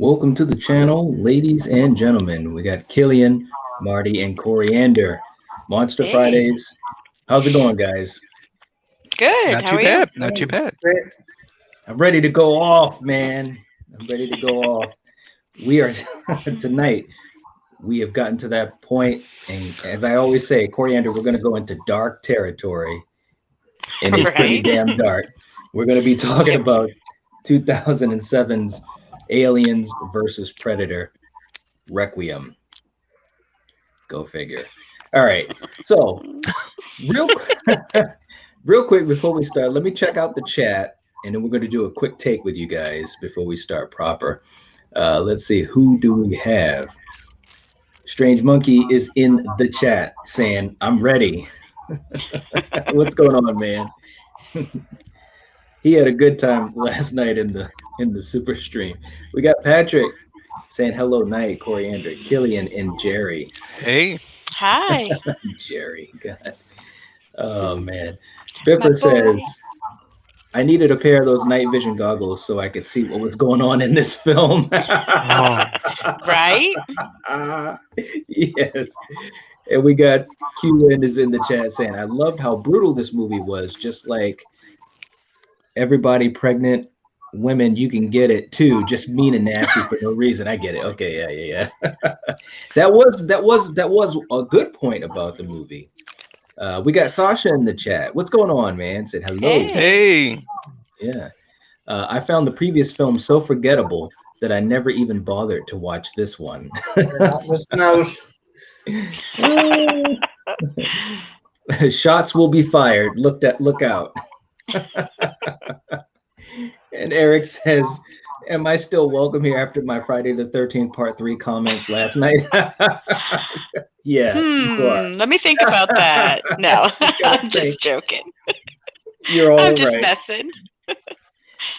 Welcome to the channel, ladies and gentlemen. We got Killian, Marty, and Coriander. Monster Hey, Fridays. How's it going, guys? good. Not How too are you? bad. Not too bad. I'm ready to go off, man. I'm ready to go off. We are tonight. We have gotten to that point, and as I always say, Coriander, we're going to go into dark territory, and it's pretty Right? damn dark. We're going to be talking about 2007's Aliens versus Predator Requiem. Go figure. All right. So, real real quick before we start, let me check out the chat, and then we're going to do a quick take with you guys before we start proper. Let's see, who do we have? Strange Monkey is in the chat saying, "I'm ready." What's going on, man? He had a good time last night in the super stream. We got Patrick saying hello, night, Coriander, Killian, and Jerry. Hey, Hi, Jerry, God. Oh man. my Biffer boy. says, I needed a pair of those night vision goggles so I could see what was going on in this film. oh, Right? Yes. And we got QN is in the chat saying, I loved how brutal this movie was, just like everybody pregnant women, you can get it too, just mean and nasty for no reason. I get it. Okay, yeah. That was a good point about the movie. We got Sasha in the chat. What's going on, man? Said hello. Hey. hey. Yeah. I found the previous film so forgettable that I never even bothered to watch this one. That was out. Shots will be fired. Look out. And Eric says, am I still welcome here after my Friday the 13th part 3 comments last night? Yeah, you are. Let me think about that. No, I'm just joking. You're all I'm just right. messing.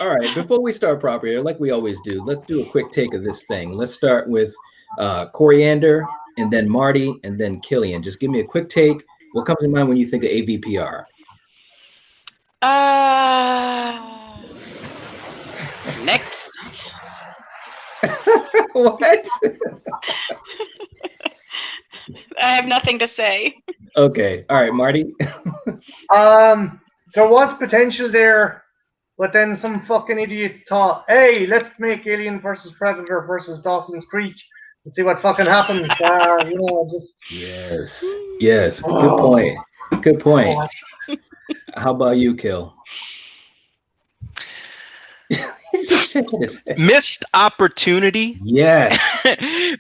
All right, before we start properly, like we always do, let's do a quick take of this thing. Let's start with Coriander, and then Marty, and then Killian. Just give me a quick take. What comes to mind when you think of AVPR? Next. What? I have nothing to say. Okay, all right, Marty. There was potential there, but then some fucking idiot thought, hey, let's make Alien versus Predator versus Dawson's Creek and see what fucking happens. Just Yes. Good point. Good point. How about you, Kill? He's just shaking his head. Missed opportunity. Yes.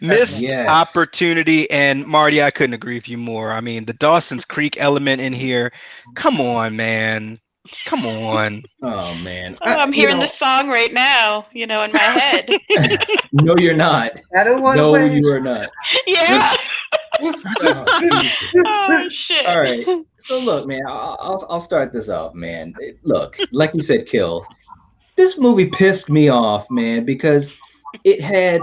Missed Yes. opportunity. And Marty, I couldn't agree with you more. I mean, the Dawson's Creek element in here. Come on, man. Come on. Oh man. Oh, I'm hearing the song right now, in my head. No, you're not. I don't want to No, wait. you are not. Yeah. Oh, Oh, shit. all right. So look, man, I'll start this off, man. Look, like you said, Kill. This movie pissed me off, man, because it had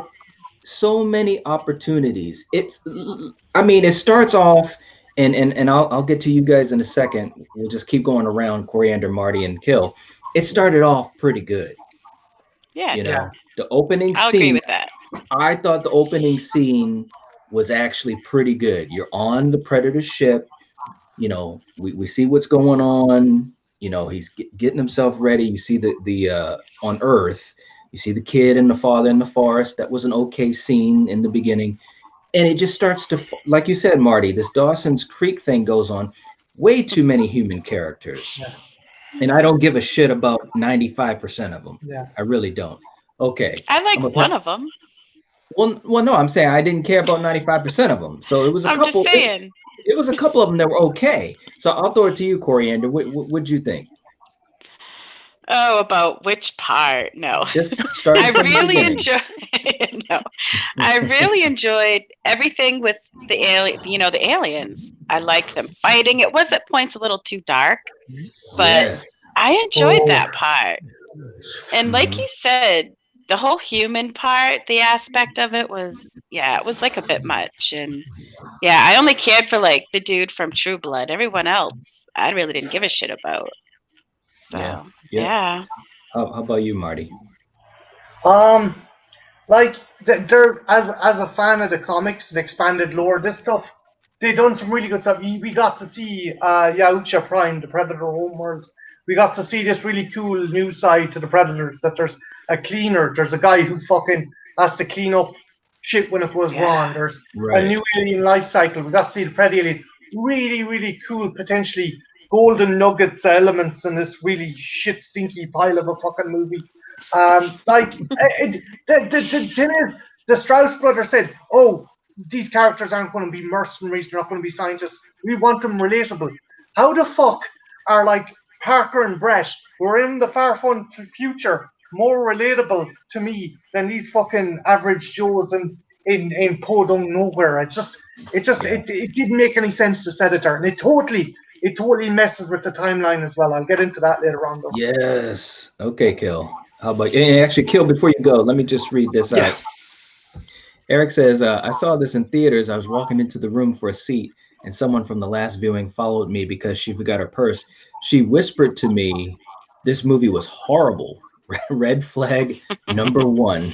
so many opportunities. It starts off, and I'll get to you guys in a second. We'll just keep going around Coriander, Marty, and Kill. It started off pretty good. Yeah. The opening I'll scene. agree with that. I thought the opening scene was actually pretty good. You're on the Predator ship. We see what's going on. He's getting himself ready. You see the on Earth. You see the kid and the father in the forest. That was an okay scene in the beginning, and it just starts to, like you said, Marty. This Dawson's Creek thing goes on. Way too many human characters, and I don't give a shit about 95% of them. Yeah. I really don't. Okay. I like one of them. Well, no, I'm saying I didn't care about 95% of them. So it was a I'm couple. just saying. It was a couple of them that were okay. So I'll throw it to you, Coriander. What'd you think? Oh, about which part? No. Just start. I really enjoyed. No, I really enjoyed everything with the aliens. I liked them fighting. It was at points a little too dark, but I enjoyed that part. And like you said, the whole human part, the aspect of it was, it was like a bit much. And I only cared for like the dude from True Blood. Everyone else, I really didn't give a shit about. So, yeah. How about you, Marty? like they're as a fan of the comics, the expanded lore, this stuff, they done some really good stuff. We got to see Yautja Prime, the Predator homeworld. We got to see this really cool new side to the Predators. That there's a cleaner, there's a guy who fucking has to clean up shit when it goes wrong. There's a new alien life cycle. We got to see the Pred alien. Really, really cool, potentially golden nuggets elements in this really shit stinky pile of a fucking movie. The thing is, the Strause brothers said, "Oh, these characters aren't going to be mercenaries. They're not going to be scientists. We want them relatable." How the fuck are like Parker and Brett, who are in the far-flung future, more relatable to me than these fucking average Joes in Podung nowhere? It didn't make any sense to set it there, and it totally messes with the timeline as well. I'll get into that later on, though. Yes. Okay, Kill. How about you? Actually, Kill, before you go, let me just read this out. Eric says, I saw this in theaters. I was walking into the room for a seat, and someone from the last viewing followed me because she forgot her purse. She whispered to me, this movie was horrible. Red flag number 1.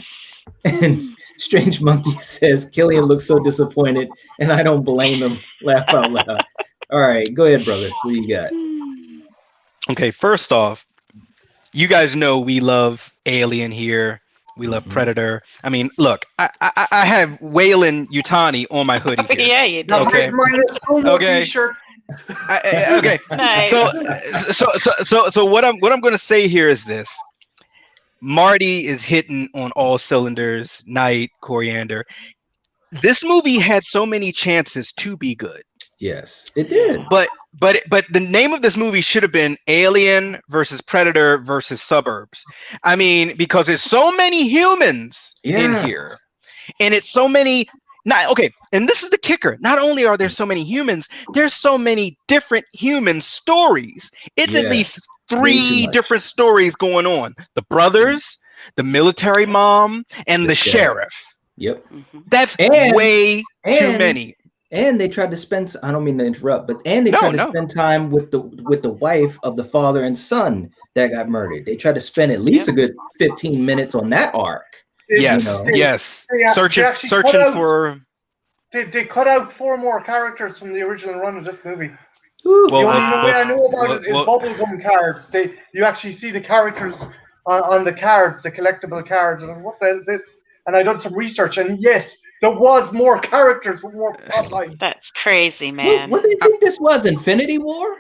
And Strange Monkey says, Killian looks so disappointed, and I don't blame him. Laugh out loud. All right, go ahead, brothers. What do you got? Okay, first off, you guys know we love Alien here. We love Predator. I mean, look, I have Wayland Yutani on my hoodie here. Yeah, you do. Okay. T-shirt. Okay. Nice. So what I'm going to say here is this. Marty is hitting on all cylinders. Night, Coriander. This movie had so many chances to be good. Yes, it did. But the name of this movie should have been Alien versus Predator versus Suburbs. I mean, because there's so many humans in here, and it's so many. And this is the kicker. Not only are there so many humans, there's so many different human stories. It's at least 3 different stories going on. The brothers, the military mom, and the sheriff. Yep. That's way too many. And they tried to spend, I don't mean to interrupt, but they tried to spend time with the wife of the father and son that got murdered. They tried to spend at least a good 15 minutes on that arc. Yes. Searching for. They cut out 4 more characters from the original run of this movie. Well, the only way I know about it is bubblegum cards. You actually see the characters on the cards, the collectible cards, and what the hell is this? And I done some research, and yes, there was more characters with more plotlines. That's crazy, man. What do you think this was? Infinity War?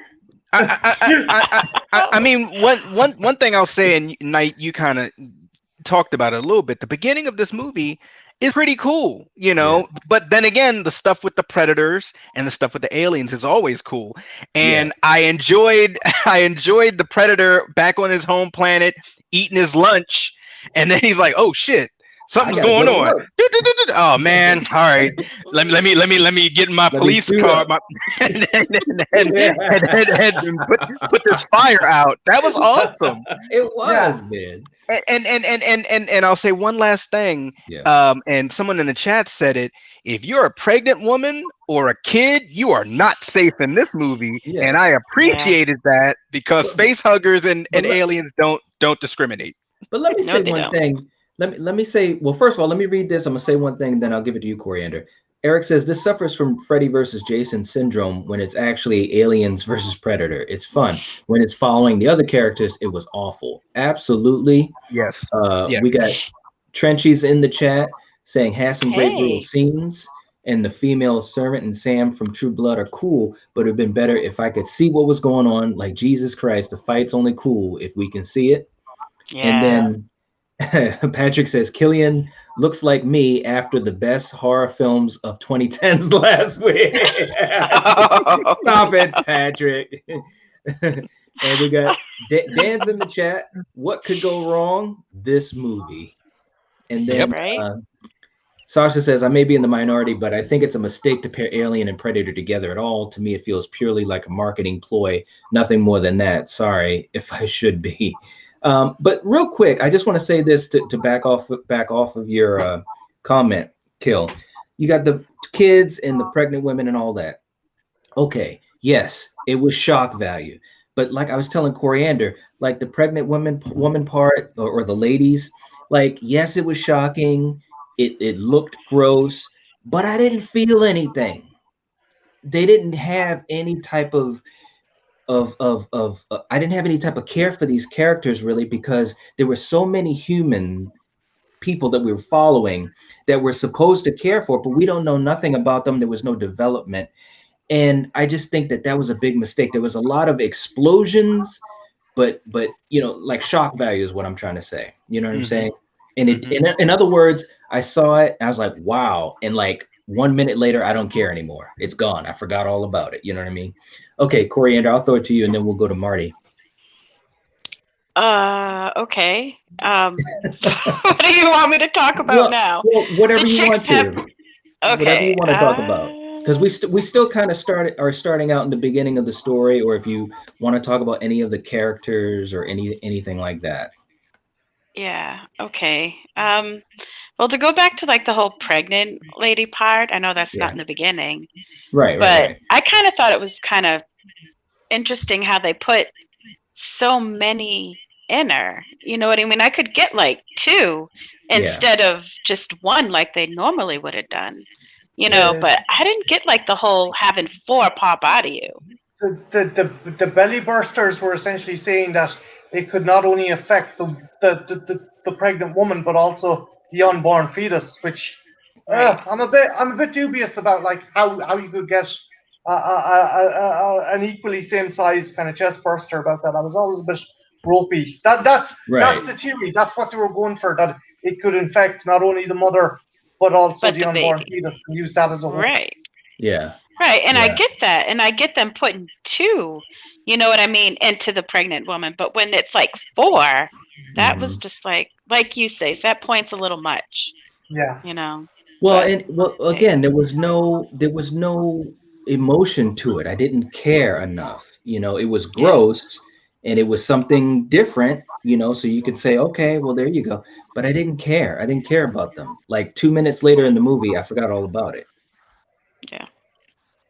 I mean, one thing I'll say, and Knight, you kind of talked about it a little bit. The beginning of this movie is pretty cool, you know. Yeah. But then again, the stuff with the Predators and the stuff with the aliens is always cool. And I enjoyed the Predator back on his home planet eating his lunch, and then he's like, "Oh shit, something's going on." Oh man! All right, let me get in my police car and put this fire out. That was awesome. It was, man. And I'll say one last thing. And someone in the chat said it. If you're a pregnant woman or a kid, you are not safe in this movie. And I appreciated that because space huggers and aliens don't discriminate. But let me say one thing. Let me say, well, first of all, let me read this. I'm going to say one thing, then I'll give it to you, Coriander. Eric says, this suffers from Freddy versus Jason syndrome when it's actually aliens versus Predator. It's fun. When it's following the other characters, it was awful. Absolutely. Yes. We got Trenchies in the chat saying, has some great little scenes. And the female servant and Sam from True Blood are cool, but it would have been better if I could see what was going on. Like, Jesus Christ, the fight's only cool if we can see it. Yeah. And then Patrick says, Killian looks like me after the best horror films of 2010s last week. Stop it, Patrick. And we got Dan's in the chat. What could go wrong? This movie. And then Sasha says, I may be in the minority, but I think it's a mistake to pair Alien and Predator together at all. To me, it feels purely like a marketing ploy. Nothing more than that. Sorry if I should be. But real quick, I just want to say this to back off of your comment, Kill. You got the kids and the pregnant women and all that. Okay, yes, it was shock value. But like I was telling Coriander, like the pregnant woman part or the ladies, like, yes, it was shocking. It looked gross, but I didn't feel anything. They didn't have any type of I didn't have any type of care for these characters really, because there were so many human people that we were following that we're supposed to care for, but we don't know nothing about them. There was no development. And I just think that that was a big mistake. There was a lot of explosions, but you know, like shock value is what I'm trying to say. You know what I'm saying? And it, in other words, I saw it, and I was like, wow. And like 1 minute later, I don't care anymore. It's gone. I forgot all about it. You know what I mean? Okay, Coriander, I'll throw it to you, and then we'll go to Marty. Okay. What do you want me to talk about now? Well, whatever The you want chicks have. to. Whatever you Okay. want to talk about, because we still kind of starting out in the beginning of the story, or if you want to talk about any of the characters or anything like that. Yeah. Okay. Well, to go back to like the whole pregnant lady part, I know that's not Yeah. in the beginning, Right. but I kind of thought it was kind of interesting how they put so many in her. You know what I mean? I could get like two instead of just one like they normally would have done. You know, Yeah. but I didn't get like the whole having four pop out of you. The belly bursters were essentially saying that it could not only affect the pregnant woman but also the unborn fetus, which Right. I'm a bit dubious about, like how you could get an equally same size kind of chest burster about that. I was always a bit ropey. That's the theory. That's what they were going for, that it could infect not only the mother but also the unborn baby. fetus, and use that as a host. Right. Yeah. Right. And Yeah. I get that. And I get them putting two, you know what I mean, into the pregnant woman. But when it's like four, that was just like you say, that point's a little much. Yeah. You know. Well, But, and well, again, there was no emotion to it. I didn't care enough. You know, it was gross, and it was something different. You know, so you could say, okay, well, there you go. But I didn't care. I didn't care about them. Like 2 minutes later in the movie, I forgot all about it. Yeah.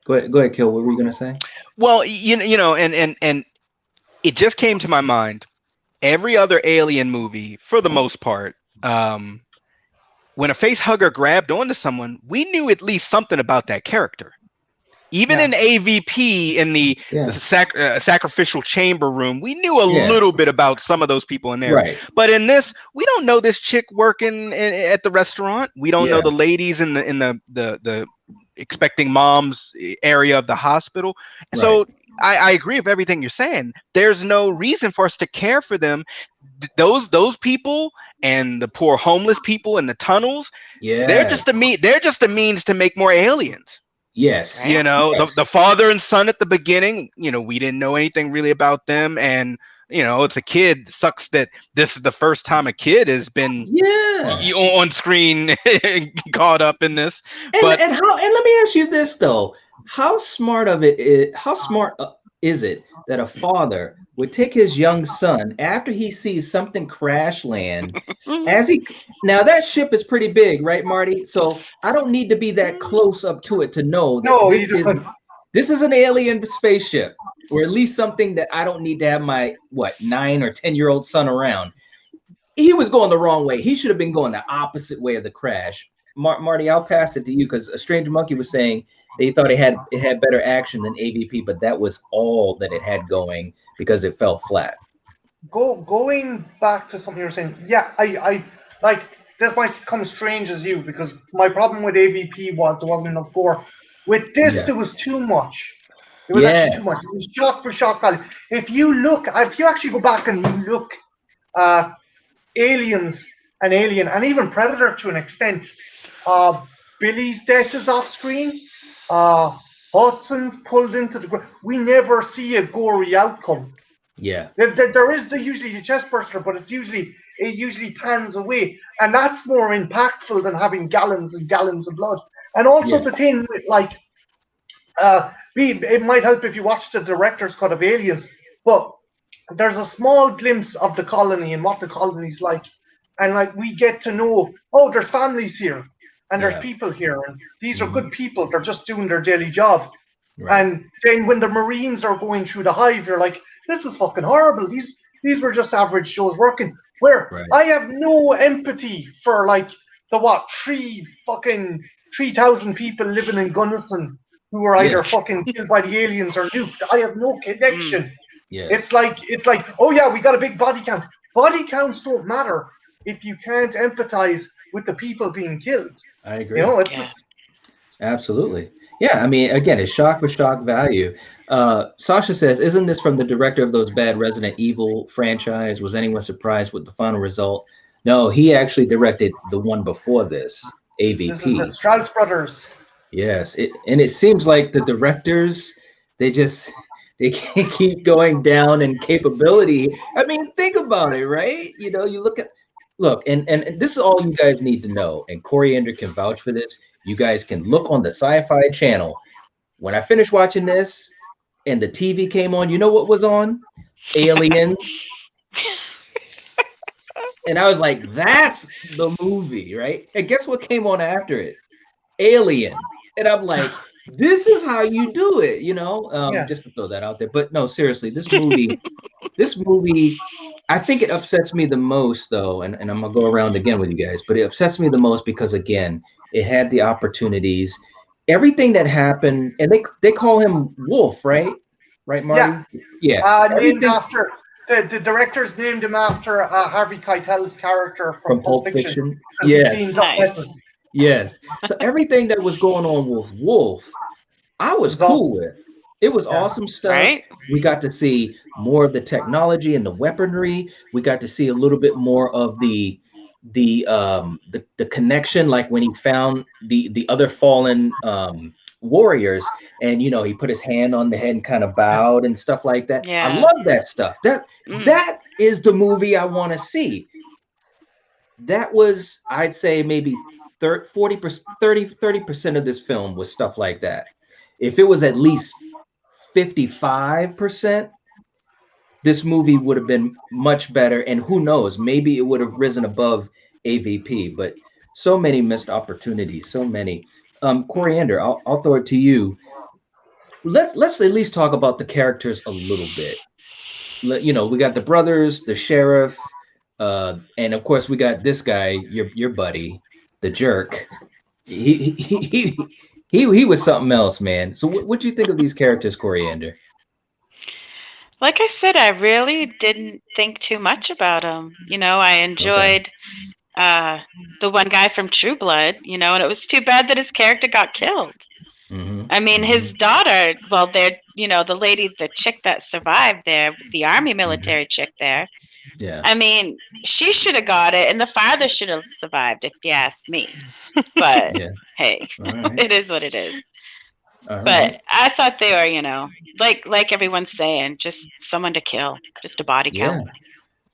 Go ahead, Kill. What were you gonna say? Well, you know, and it just came to my mind. Every other Alien movie, for the most part, when a face hugger grabbed onto someone, we knew at least something about that character. Even in AVP, in the sacrificial chamber room, we knew a little bit about some of those people in there. Right. But in this, we don't know this chick working at the restaurant. We don't know the ladies in the expecting moms area of the hospital. Right. So I agree with everything you're saying. There's no reason for us to care for them. Those people and the poor homeless people in the tunnels, they're just a means to make more aliens. Yes. You know, the father and son at the beginning, you know, we didn't know anything really about them. And, you know, it's a kid. Sucks that this is the first time a kid has been on screen caught up in this. And let me ask you this though. How smart is it that a father would take his young son after he sees something crash land now that ship is pretty big, right, Marty? So I don't need to be that close up to it to know that this is an alien spaceship, or at least something that I don't need to have my 9 or 10-year-old son around. He was going the wrong way. He should have been going the opposite way of the crash. Marty, I'll pass it to you, because A Strange Monkey was saying they thought it had better action than AVP, but that was all that it had going because it fell flat. Going back to something you were saying, I like, this might come strange as you, because my problem with AVP was there wasn't enough gore. With this, there was too much. It was actually too much. It was shock for shock value. If you actually go back and you look at Aliens and Alien, and even Predator to an extent, Billy's death is off screen. Hudson's pulled into the ground. We never see a gory outcome. Yeah. There is usually a chest burster, but it usually pans away, and that's more impactful than having gallons and gallons of blood. And also the thing with, like, it might help if you watch the director's cut of Aliens, but there's a small glimpse of the colony and what the colony's like, and like we get to know, there's families here, and there's people here, and these are good people. They're just doing their daily job. Right. And then when the Marines are going through the hive, you're like, this is fucking horrible. These were just average Joes working. Where I have no empathy for, like, 3,000 people living in Gunnison who were either fucking killed by the aliens or nuked. I have no connection. Yes. It's like, oh yeah, we got a big body count. Body counts don't matter if you can't empathize with the people being killed. I agree. You know, it's just absolutely. Yeah, I mean, again, it's shock for shock value. Sasha says, isn't this from the director of those bad Resident Evil franchise? Was anyone surprised with the final result? No, he actually directed the one before this, AVP. This is the Strause brothers. Yes, and it seems like the directors, they can't keep going down in capability. I mean, think about it, right? You know, you look, and this is all you guys need to know, and Coriander can vouch for this. You guys can look on the Sci-Fi Channel. When I finished watching this and the TV came on, you know what was on? Aliens. And I was like, that's the movie, right? And guess what came on after it? Alien. And I'm like, this is how you do it, you know? Just to throw that out there. But no, seriously, this movie, I think it upsets me the most, though, and I'm going to go around again with you guys, but it upsets me the most because, again, it had the opportunities. Everything that happened, and they call him Wolf, right? Right, Marty? Yeah. Named after, the directors named him after Harvey Keitel's character from Pulp Fiction. Yes. Yes. So everything that was going on with Wolf, I was cool with. It was awesome stuff. Right? We got to see more of the technology and the weaponry. We got to see a little bit more of the connection, like when he found the other fallen warriors, and you know, he put his hand on the head and kind of bowed and stuff like that. Yeah. I love that stuff. That is the movie I want to see. That was, I'd say, maybe 30% of this film was stuff like that. If it was at least 55%, this movie would have been much better. And who knows, maybe it would have risen above AVP, but so many missed opportunities, so many. Coriander, I'll throw it to you. Let's at least talk about the characters a little bit. You know, we got the brothers, the sheriff, and of course we got this guy, your buddy, the jerk. He was something else, man. So what do you think of these characters, Coriander? Like I said, I really didn't think too much about them. You know, I enjoyed the one guy from True Blood, you know, and it was too bad that his character got killed. Mm-hmm. I mean, his daughter, well, they're, you know, the chick that survived there, the army military chick there. Yeah. I mean, she should have got it, and the father should have survived, if you ask me. But hey, it is what it is. But I thought they were, you know, like everyone's saying, just someone to kill, just a body count.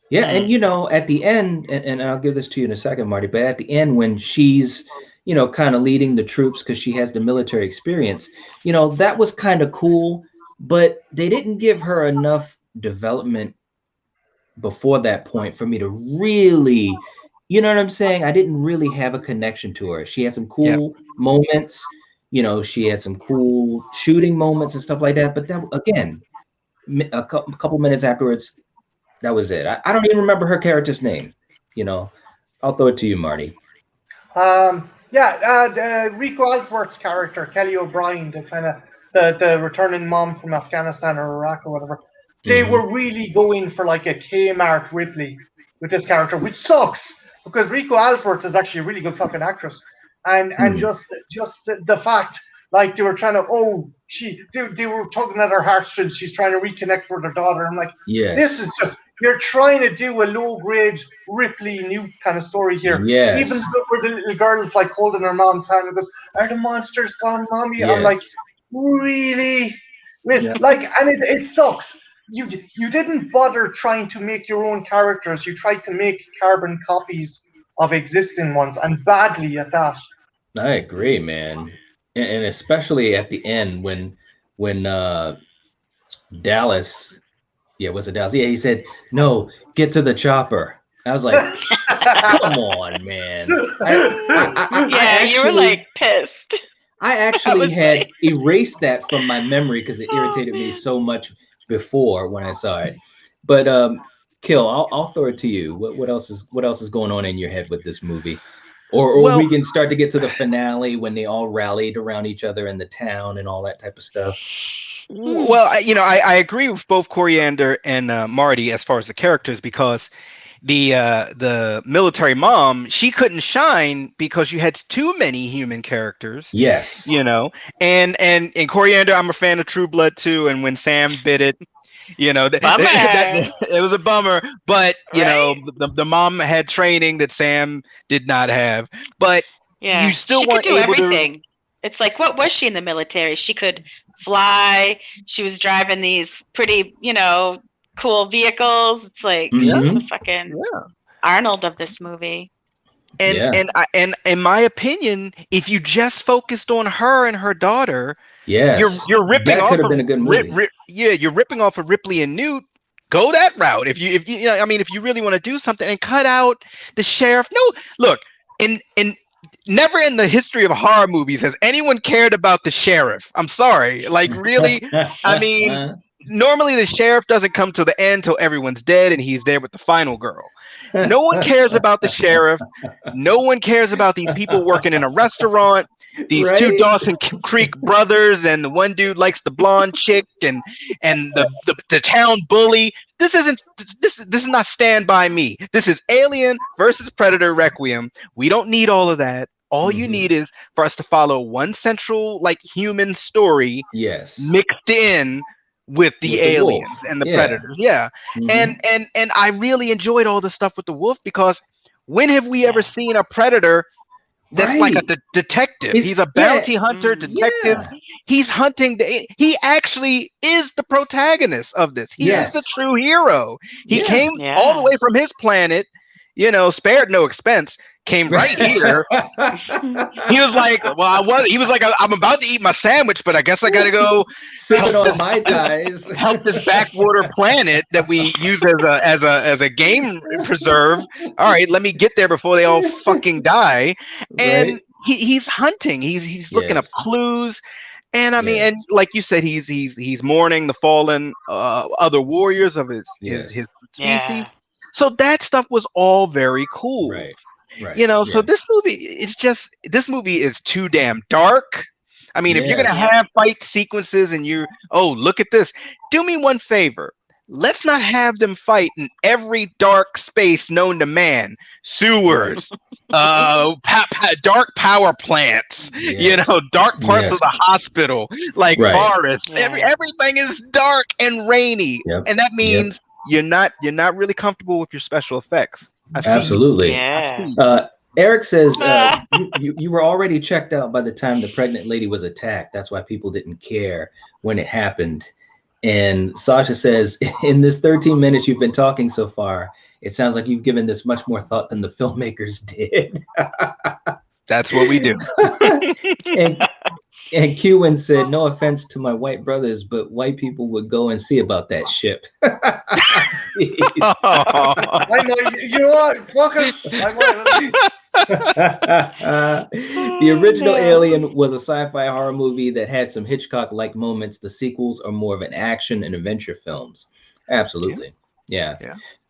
Yeah, and you know, at the end, and I'll give this to you in a second, Marty, but at the end when she's, you know, kind of leading the troops because she has the military experience, you know, that was kind of cool, but they didn't give her enough development before that point for me to really, you know what I'm saying? I didn't really have a connection to her. She had some cool moments, you know, she had some cool shooting moments and stuff like that, but that, again, a couple minutes afterwards, that was it. I don't even remember her character's name. You know, I'll throw it to you, Marty. Rico Ellsworth's character, Kelly O'Brien, the returning mom from Afghanistan or Iraq or whatever. They were really going for like a Kmart Ripley with this character, which sucks because Rico Ellsworth is actually a really good fucking actress, and just the fact, like, they were trying to they were tugging at her heartstrings. She's trying to reconnect with her daughter. I'm like, this is just, you're trying to do a low-grade Ripley new kind of story here. Yes. Even where the little girl is like holding her mom's hand and goes, "Are the monsters gone, mommy?" Yes. I'm like, really? Like, and it sucks. You didn't bother trying to make your own characters. You tried to make carbon copies of existing ones, and badly at that. I agree, man. And especially at the end when Dallas, was it Dallas? Yeah, he said, "No, get to the chopper." I was like, "Come on, man!" You were like pissed. I actually had erased that from my memory because it irritated me so much before when I saw it. But Kill, I'll throw it to you. What else is going on in your head with this movie? Or we can start to get to the finale when they all rallied around each other in the town and all that type of stuff. Well, I agree with both Coriander and Marty as far as the characters, because the military mom, she couldn't shine because you had too many human characters. Yes. And Coriander, I'm a fan of True Blood too, and when Sam bit it, it was a bummer, but the mom had training that Sam did not have, but you still weren't able everything. To... It's like, what was she in the military? She could fly. She was driving these pretty, cool vehicles. It's like she's the fucking Arnold of this movie. And in my opinion, if you just focused on her and her daughter, you're ripping off. That could have been a good movie. You're ripping off of Ripley and Newt. Go that route. If you really want to do something, and cut out the sheriff. No, look, never in the history of horror movies has anyone cared about the sheriff. I'm sorry. Like, really? I mean, normally the sheriff doesn't come to the end till everyone's dead and he's there with the final girl. No one cares about the sheriff. No one cares about these people working in a restaurant. These two Dawson Creek brothers, and the one dude likes the blonde chick, and the town bully. This is not Stand By Me. This is Alien versus Predator Requiem. We don't need all of that. All you need is for us to follow one central, like, human story, mixed in with the aliens and the predators. And I really enjoyed all the stuff with the wolf, because when have we ever seen a predator that's like a detective? He's a bounty hunter detective. He's hunting he actually is the protagonist of this. He is the true hero. He came all the way from his planet, spared no expense, came right here. He was like, I'm about to eat my sandwich, but I guess I gotta go sipping on Mai Tais, help this backwater planet that we use as a game preserve. All right, let me get there before they all fucking die. And he's hunting. He's looking up clues. And I mean, and like you said, he's mourning the fallen other warriors of his species. So that stuff was all very cool. Right. So this movie is too damn dark. I mean, if you're gonna have fight sequences and look at this, do me one favor. Let's not have them fight in every dark space known to man. Sewers, dark power plants, dark parts of the hospital, like forests. Everything is dark and rainy, and that means you're not really comfortable with your special effects. Absolutely. Eric says you were already checked out by the time the pregnant lady was attacked. That's why people didn't care when it happened. And Sasha says, in this 13 minutes you've been talking so far, it sounds like you've given this much more thought than the filmmakers did. That's what we do. And Qwin said, no offense to my white brothers, but white people would go and see about that ship. I know, you know what? Fuck it. The original Alien was a sci-fi horror movie that had some Hitchcock-like moments. The sequels are more of an action and adventure films. Absolutely. Yeah.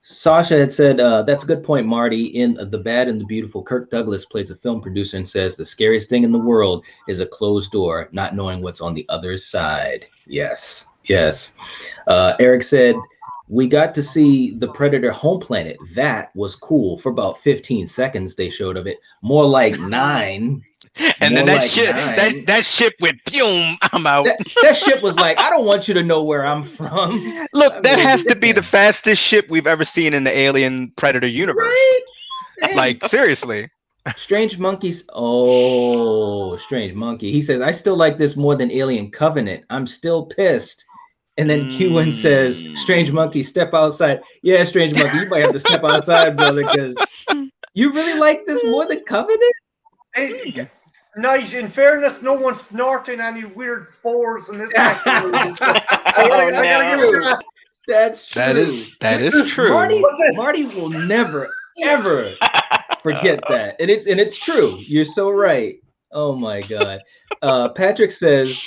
Sasha had said, that's a good point, Marty. In The Bad and the Beautiful, Kirk Douglas plays a film producer and says the scariest thing in the world is a closed door, not knowing what's on the other side. Yes. Eric said, we got to see the Predator home planet. That was cool. For about 15 seconds they showed of it. More like 9. And then that ship went, boom, I'm out. That ship was like, I don't want you to know where I'm from. Look, that has to be the fastest ship we've ever seen in the Alien Predator universe. Right? Like, seriously. Strange Monkey's. Oh, Strange Monkey. He says, I still like this more than Alien Covenant. I'm still pissed. And then Qwin says, Strange Monkey, step outside. Yeah, Strange Monkey, you might have to step outside, brother, because you really like this more than Covenant? Hey, nice. In fairness, no one's snorting any weird spores in this. I gotta give it that. That's true. That is true. Marty will never, ever forget that. And it's true. You're so right. Oh my God. Patrick says,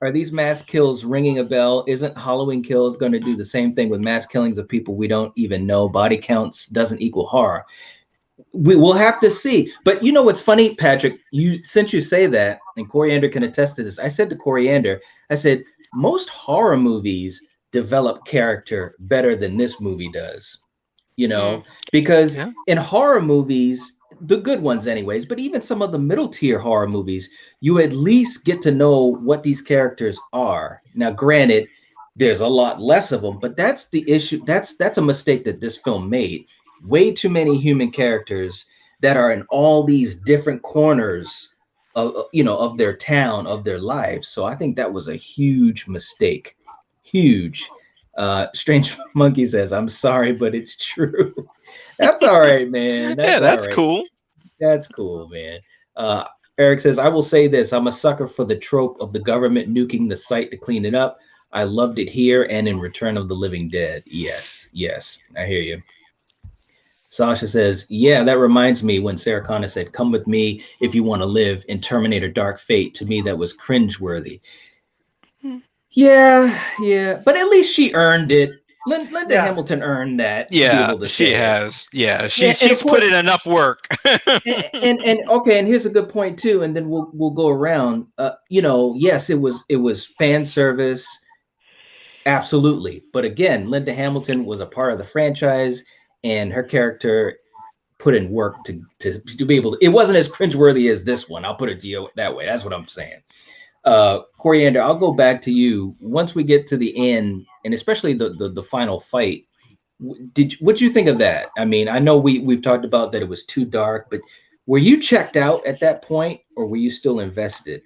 are these mass kills ringing a bell? Isn't Halloween Kills going to do the same thing with mass killings of people we don't even know? Body counts doesn't equal horror. We will have to see. But you know what's funny, Patrick? Since you say that, and Coriander can attest to this, I said to Coriander, I said, most horror movies develop character better than this movie does. Because Yeah. in horror movies, the good ones anyways, but even some of the middle tier horror movies, you at least get to know what these characters are. Now, granted, there's a lot less of them, but that's the issue. That's a mistake that this film made. Way too many human characters that are in all these different corners of their town, of their lives. So I think that was a huge mistake. Huge. Strange Monkey says, I'm sorry, but it's true. That's all right, man. That's Yeah, all that's right. cool. That's cool, man. Eric says, I will say this. I'm a sucker for the trope of the government nuking the site to clean it up. I loved it here and in Return of the Living Dead. Yes, I hear you. Sasha says, yeah, that reminds me when Sarah Connor said, come with me if you want to live in Terminator Dark Fate. To me, that was cringeworthy. Yeah, but at least she earned it. Linda Hamilton earned that to be able to she say has. it. Yeah, And she's of put course, in enough work. and okay, and here's a good point too, and then we'll go around. Yes, it was fan service, absolutely. But again, Linda Hamilton was a part of the franchise, and her character put in work to be able to. It wasn't as cringeworthy as this one. I'll put it to you that way. That's what I'm saying. Coriander, I'll go back to you once we get to the end, and especially the final fight. What'd you think of that? I mean, I know we've talked about that it was too dark, but were you checked out at that point, or were you still invested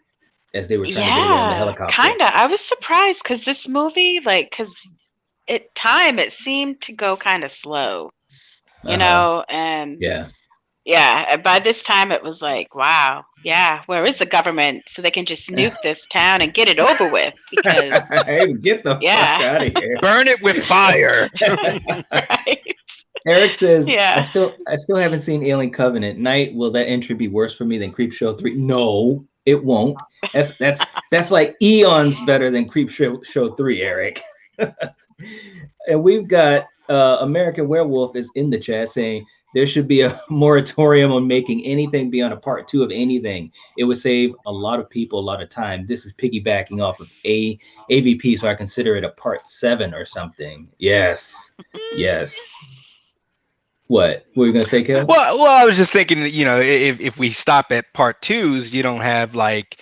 as they were trying to get away on the Yeah, helicopter? kind of. I was surprised because this movie, like, because it seemed to go kind of slow, and yeah, by this time it was like, wow, yeah, where is the government so they can just nuke this town and get it over with? Because get the fuck out of here. Burn it with fire. right. Eric says, Yeah. I still haven't seen Alien Covenant. Night, will that entry be worse for me than Creep Show 3? No, it won't. That's like eons better than Creep Show 3, Eric. And we've got American Werewolf is in the chat saying there should be a moratorium on making anything beyond a part 2 of anything. It would save a lot of people a lot of time. This is piggybacking off of AVP, so I consider it a part 7 or something. Yes. What were you gonna say, Kel? Well, I was just thinking that, if we stop at part 2s, you don't have like,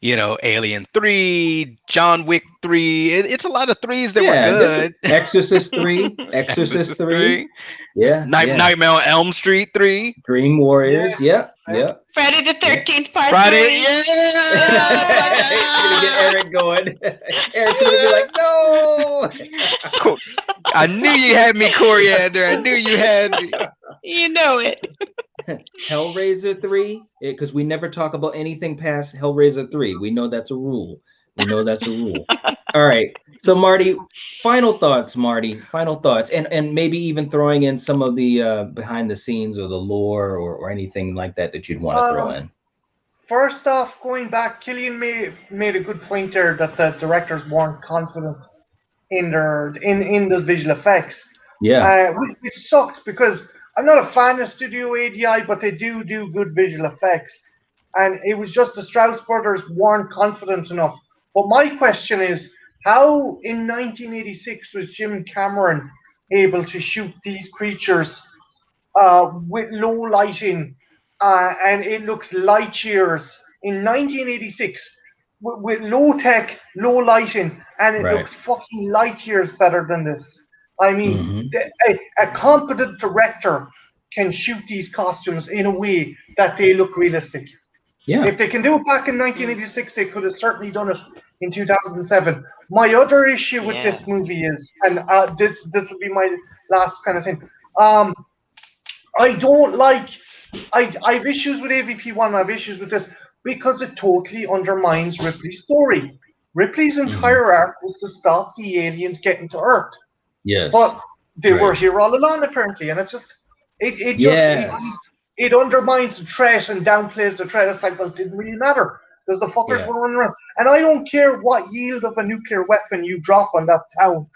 Alien 3, John Wick 3. It's a lot of 3s that were good. Exorcist 3, Exorcist 3. Yeah. Nightmare on Elm Street 3. Dream Warriors. Yeah. Friday the 13th part Friday, 3. It's gonna get Eric going. Eric's gonna be like, no. I knew you had me, Coriander. I knew you had me. You know it. Hellraiser 3, because we never talk about anything past Hellraiser 3. We know that's a rule. All right. So Marty, final thoughts, and maybe even throwing in some of the behind the scenes or the lore or anything like that you'd want to throw in. First off, going back, Killian made a good point there that the directors weren't confident in the visual effects. Yeah. Which sucked because I'm not a fan of Studio ADI, but they do good visual effects. And it was just the Strause brothers weren't confident enough. But my question is, how in 1986 was Jim Cameron able to shoot these creatures with low lighting, and it looks light years in 1986 with low tech, low lighting, and it looks fucking light years better than this? I mean, a competent director can shoot these costumes in a way that they look realistic. Yeah. If they can do it back in 1986, they could have certainly done it in 2007. My other issue with this movie is, and this will be my last kind of thing. I don't like. I have issues with AVP1. I have issues with this because it totally undermines Ripley's story. Ripley's entire arc was to stop the aliens getting to Earth. Yes. But they were here all along, apparently, and it's just it undermines the threat and downplays the threat. It's like, well, it didn't really matter because the fuckers were running around. And I don't care what yield of a nuclear weapon you drop on that town.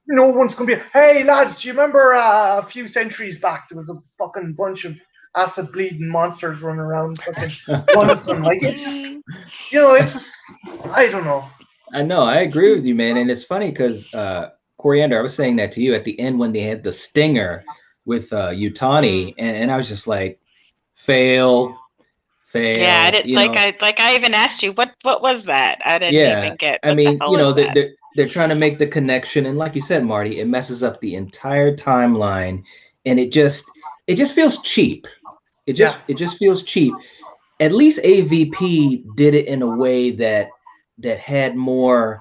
no one's gonna be. Hey lads, do you remember a few centuries back there was a fucking bunch of acid bleeding monsters running around fucking Gunnison? Like it's just, it's just, I don't know. I know, I agree with you, man. And it's funny because Coriander, I was saying that to you at the end when they had the stinger with Utani, and I was just like, fail. Yeah, I didn't I even asked you what was that? I didn't even get. I mean, the hell is that? they're trying to make the connection, and like you said, Marty, it messes up the entire timeline, and it just feels cheap. It just feels cheap. At least AVP did it in a way that had more.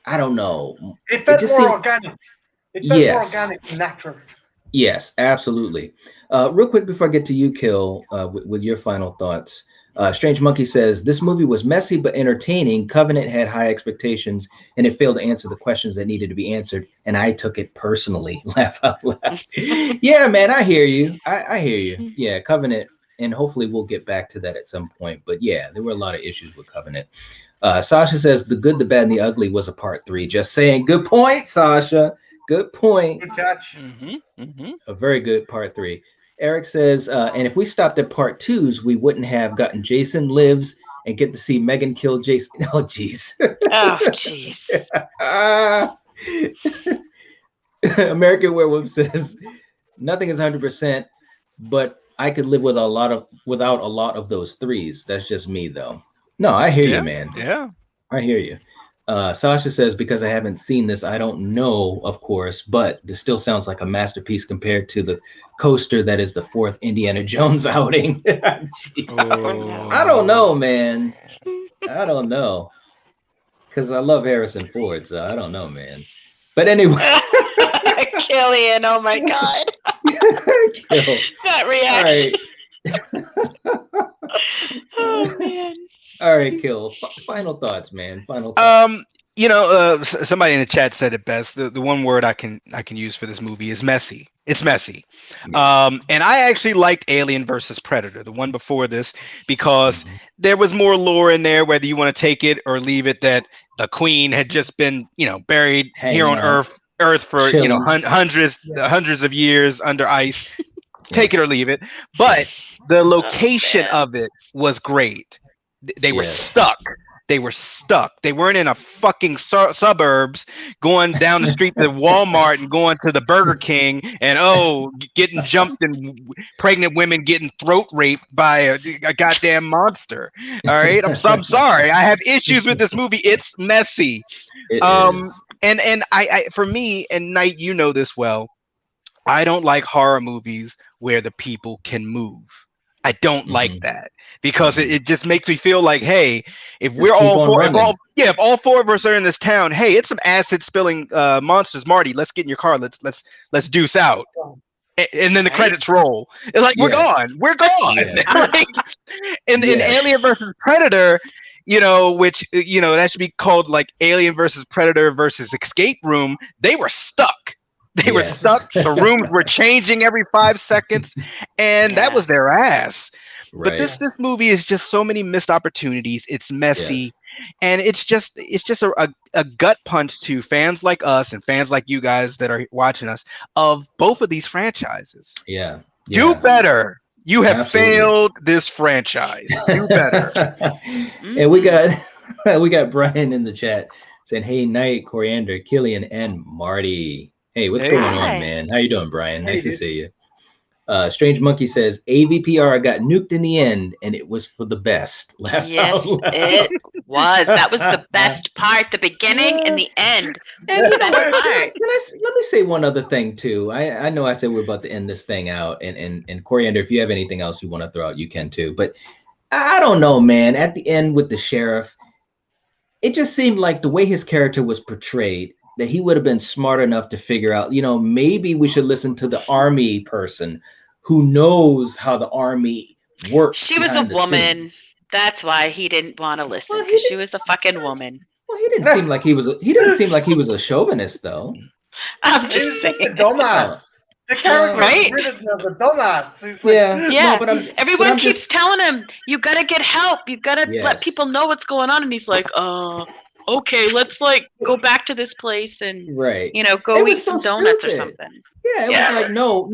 I don't know. It felt more organic. It felt more organic and natural. Yes, absolutely. Real quick before I get to you, Kill, with your final thoughts. Strange Monkey says, this movie was messy but entertaining. Covenant had high expectations, and it failed to answer the questions that needed to be answered, and I took it personally. Laugh out loud. Yeah, man, I hear you. I hear you. Yeah, Covenant, and hopefully we'll get back to that at some point. But yeah, there were a lot of issues with Covenant. Sasha says, the good, the bad, and the ugly was a part 3. Just saying. Good point, Sasha. Good point. Good catch. A very good part 3. Eric says, and if we stopped at part 2s, we wouldn't have gotten Jason Lives and get to see Megan kill Jason. Oh, jeez. Oh, jeez. American Werewolf says, nothing is 100%, but I could live without a lot of those 3s. That's just me, though. No, I hear you, man. Yeah. I hear you. Sasha says, because I haven't seen this, I don't know, of course, but this still sounds like a masterpiece compared to the coaster that is the 4th Indiana Jones outing. I don't know, man. I don't know. Because I love Harrison Ford, so I don't know, man. But anyway. Killian, oh my God. Kill. That reaction. Oh, man. All right, Kill. Final thoughts, man. Final thoughts. Somebody in the chat said it best. The one word I can use for this movie is messy. It's messy. And I actually liked Alien versus Predator, the one before this, because there was more lore in there, whether you want to take it or leave it, that the Queen had just been, buried here on Earth for hundreds of years under ice. Take it or leave it. But the location of it was great. They were stuck. They were stuck. They weren't in a fucking suburbs going down the street to Walmart and going to the Burger King and getting jumped and pregnant women getting throat raped by a goddamn monster. All right, I'm sorry. I have issues with this movie. It's messy. It is. And I for me, and Knight, you know this well, I don't like horror movies where the people can move. I don't like that because it just makes me feel like, hey, if all 4 of us are in this town, hey, it's some acid spilling monsters. Marty, let's get in your car. Let's deuce out. And then the credits roll. It's like we're gone. Like, in Alien versus Predator, which that should be called like Alien versus Predator versus Escape Room. They were stuck. They were stuck. The rooms were changing every 5 seconds, and that was their ass. Right. But this movie is just so many missed opportunities. It's messy, and it's just a gut punch to fans like us and fans like you guys that are watching us of both of these franchises. Yeah. Do better. You have failed this franchise. Do better. And we got Brian in the chat saying, "Hey, Knight, Coriander, Killian, and Marty. Hey, what's going on, man? How you doing, Brian? Nice to see you." Strange Monkey says, AVPR got nuked in the end, and it was for the best. Laugh out loud. It was. That was the best part, the beginning and the end. And let me say one other thing, too. I know I said we're about to end this thing out, and Coriander, if you have anything else you want to throw out, you can, too. But I don't know, man. At the end with the sheriff, it just seemed like the way his character was portrayed, that he would have been smart enough to figure out, maybe we should listen to the army person who knows how the army works. She was a woman. Scenes. That's why he didn't want to listen, because she was a fucking woman. Well, he didn't seem like he was a chauvinist, though. I'm just saying. The dumbass. The character, right? The dumbass. Like, No, everyone keeps telling him, you gotta get help. You gotta let people know what's going on, and he's like, okay, let's like go back to this place and Right. go It eat was so some donuts or stupid. something. Yeah, it was like, no,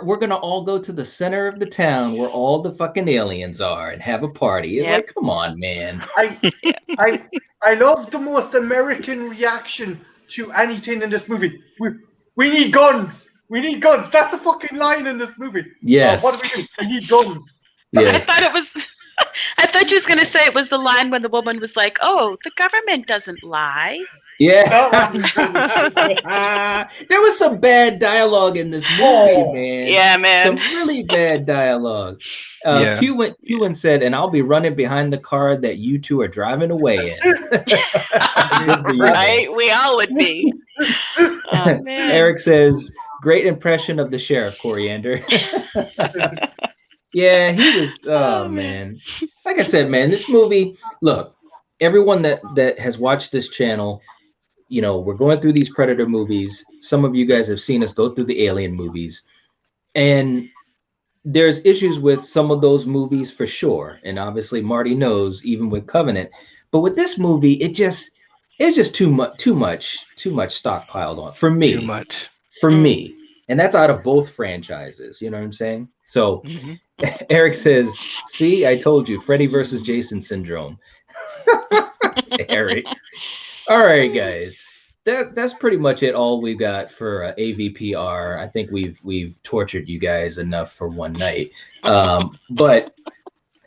we're gonna all go to the center of the town where all the fucking aliens are and have a party. It's like, come on, man. I love the most American reaction to anything in this movie. We need guns. We need guns. That's a fucking line in this movie. Yes. What do we do? We need guns. Yes. I thought you was gonna say it was the line when the woman was like, "Oh, the government doesn't lie." Yeah. There was some bad dialogue in this movie, man. Yeah, man. Some really bad dialogue. Q said, and I'll be running behind the car that you two are driving away in. Right? We all would be. Oh, man. Eric says, great impression of the sheriff, Coriander. Yeah, he was, oh man. Like I said, man, this movie, look, everyone that has watched this channel, we're going through these Predator movies. Some of you guys have seen us go through the Alien movies. And there's issues with some of those movies for sure. And obviously Marty knows, even with Covenant. But with this movie, it's just too much stockpiled on for me. Too much. For me. And that's out of both franchises. You know what I'm saying? So Eric says, see, I told you, Freddy versus Jason syndrome. Eric. All right, guys. That's pretty much it. All we've got for AVPR. I think we've tortured you guys enough for one night. But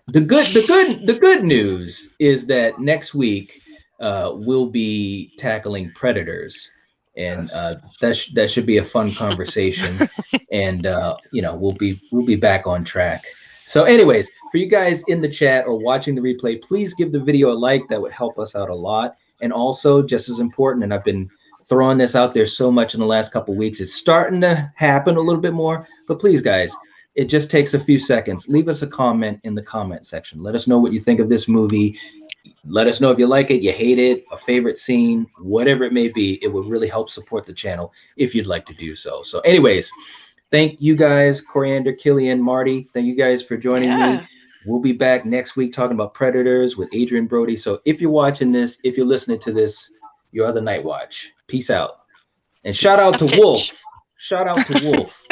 the good news is that next week we'll be tackling Predators, and that should be a fun conversation. And we'll be back on track. So, anyways, for you guys in the chat or watching the replay, please give the video a like. That would help us out a lot. And also, just as important, and I've been throwing this out there so much in the last couple of weeks, it's starting to happen a little bit more. But please, guys, it just takes a few seconds. Leave us a comment in the comment section. Let us know what you think of this movie. Let us know if you like it, you hate it, a favorite scene, whatever it may be. It would really help support the channel if you'd like to do so. So anyways, thank you guys, Coriander, Killian, Marty. Thank you guys for joining me. We'll be back next week talking about Predators with Adrian Brody. So if you're watching this, if you're listening to this, you are the Nightwatch. Peace out. And shout out to Wolf. Shout out to Wolf.